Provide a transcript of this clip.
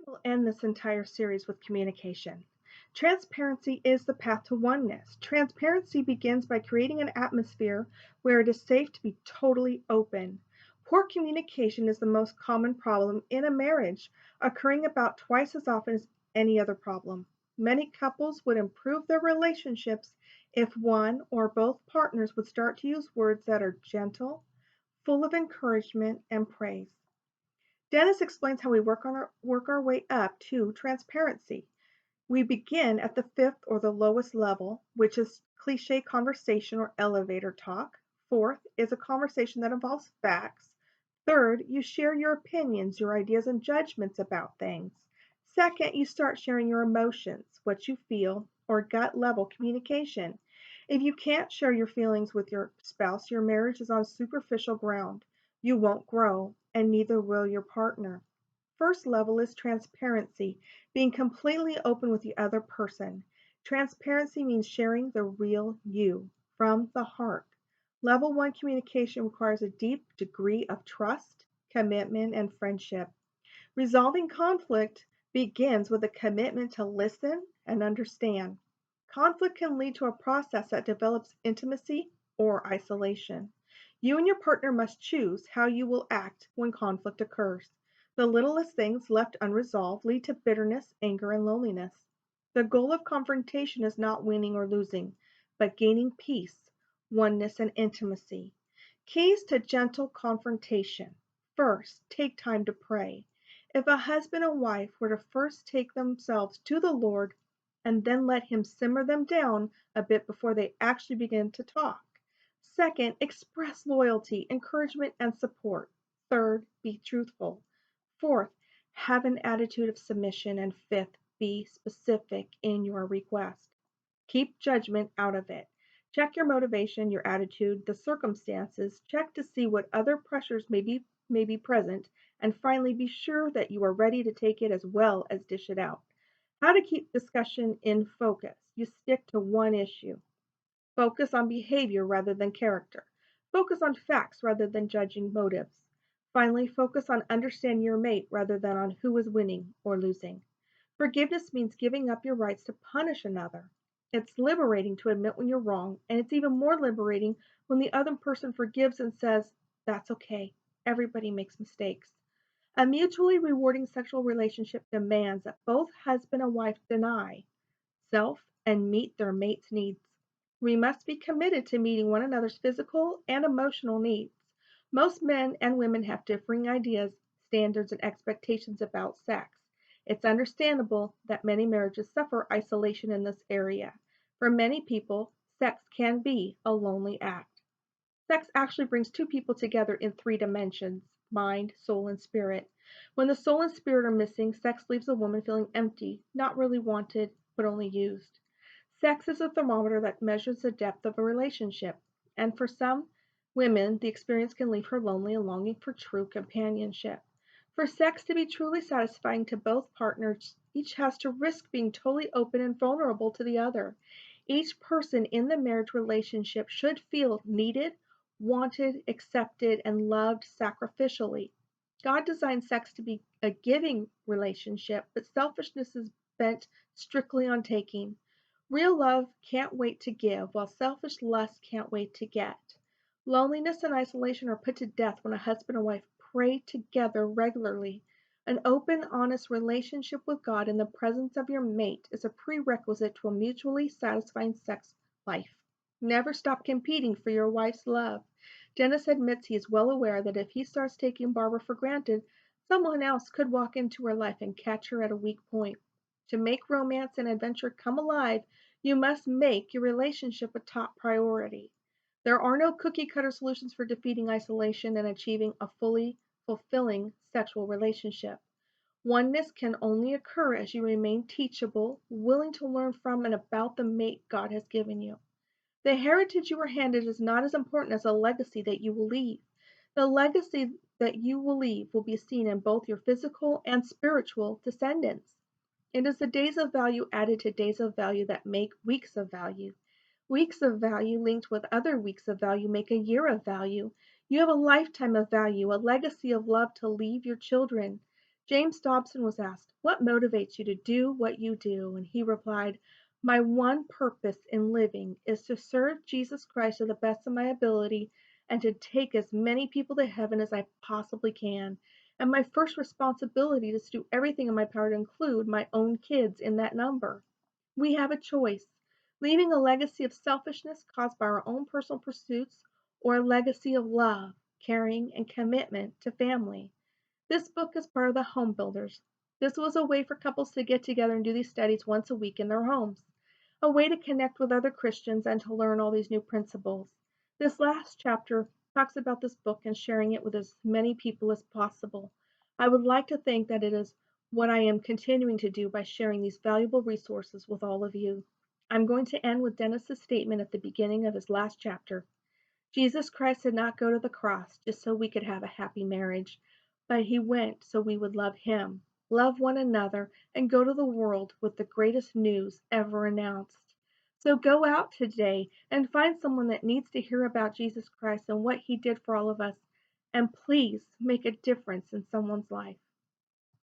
Will end this entire series with communication. Transparency is the path to oneness. Transparency begins by creating an atmosphere where it is safe to be totally open. Poor communication is the most common problem in a marriage, occurring about twice as often as any other problem. Many couples would improve their relationships if one or both partners would start to use words that are gentle, full of encouragement and praise. Dennis explains how we work our way up to transparency. We begin at the fifth or the lowest level, which is cliche conversation or elevator talk. Fourth is a conversation that involves facts. Third, you share your opinions, your ideas, and judgments about things. Second, you start sharing your emotions, what you feel, or gut level communication. If you can't share your feelings with your spouse, your marriage is on superficial ground. You won't grow, and neither will your partner. First level is transparency, being completely open with the other person. Transparency means sharing the real you from the heart. Level one communication requires a deep degree of trust, commitment, and friendship. Resolving conflict begins with a commitment to listen and understand. Conflict can lead to a process that develops intimacy or isolation. You and your partner must choose how you will act when conflict occurs. The littlest things left unresolved lead to bitterness, anger, and loneliness. The goal of confrontation is not winning or losing, but gaining peace, oneness, and intimacy. Keys to gentle confrontation. First, take time to pray. If a husband and wife were to first take themselves to the Lord and then let Him simmer them down a bit before they actually begin to talk. Second, express loyalty, encouragement, and support. Third, be truthful. Fourth, have an attitude of submission. And fifth, be specific in your request. Keep judgment out of it. Check your motivation, your attitude, the circumstances. Check to see what other pressures may be present. And finally, be sure that you are ready to take it as well as dish it out. How to keep discussion in focus. You stick to one issue. Focus on behavior rather than character. Focus on facts rather than judging motives. Finally, focus on understanding your mate rather than on who is winning or losing. Forgiveness means giving up your rights to punish another. It's liberating to admit when you're wrong, and it's even more liberating when the other person forgives and says, "That's okay. Everybody makes mistakes." A mutually rewarding sexual relationship demands that both husband and wife deny self and meet their mate's needs. We must be committed to meeting one another's physical and emotional needs. Most men and women have differing ideas, standards, and expectations about sex. It's understandable that many marriages suffer isolation in this area. For many people, sex can be a lonely act. Sex actually brings two people together in three dimensions: mind, soul, and spirit. When the soul and spirit are missing, sex leaves a woman feeling empty, not really wanted, but only used. Sex is a thermometer that measures the depth of a relationship, and for some women, the experience can leave her lonely and longing for true companionship. For sex to be truly satisfying to both partners, each has to risk being totally open and vulnerable to the other. Each person in the marriage relationship should feel needed, wanted, accepted, and loved sacrificially. God designed sex to be a giving relationship, but selfishness is bent strictly on taking. Real love can't wait to give, while selfish lust can't wait to get. Loneliness and isolation are put to death when a husband and wife pray together regularly. An open, honest relationship with God in the presence of your mate is a prerequisite to a mutually satisfying sex life. Never stop competing for your wife's love. Dennis admits he is well aware that if he starts taking Barbara for granted, someone else could walk into her life and catch her at a weak point. To make romance and adventure come alive, you must make your relationship a top priority. There are no cookie cutter solutions for defeating isolation and achieving a fully fulfilling sexual relationship. Oneness can only occur as you remain teachable, willing to learn from and about the mate God has given you. The heritage you were handed is not as important as the legacy that you will leave. The legacy that you will leave will be seen in both your physical and spiritual descendants. It is the days of value added to days of value that make weeks of value. Weeks of value linked with other weeks of value make a year of value. You have a lifetime of value, a legacy of love to leave your children. James Dobson was asked, "What motivates you to do what you do?" And he replied, "My one purpose in living is to serve Jesus Christ to the best of my ability and to take as many people to heaven as I possibly can. And my first responsibility is to do everything in my power to include my own kids in that number." We have a choice: leaving a legacy of selfishness caused by our own personal pursuits, or a legacy of love, caring, and commitment to family. This book is part of the Home Builders. This was a way for couples to get together and do these studies once a week in their homes, a way to connect with other Christians and to learn all these new principles. This last chapter talks about this book and sharing it with as many people as possible. I would like to think that it is what I am continuing to do by sharing these valuable resources with all of you. I'm going to end with Dennis's statement at the beginning of his last chapter. Jesus Christ did not go to the cross just so we could have a happy marriage, but he went so we would love him, love one another, and go to the world with the greatest news ever announced. So go out today and find someone that needs to hear about Jesus Christ and what he did for all of us, and please make a difference in someone's life.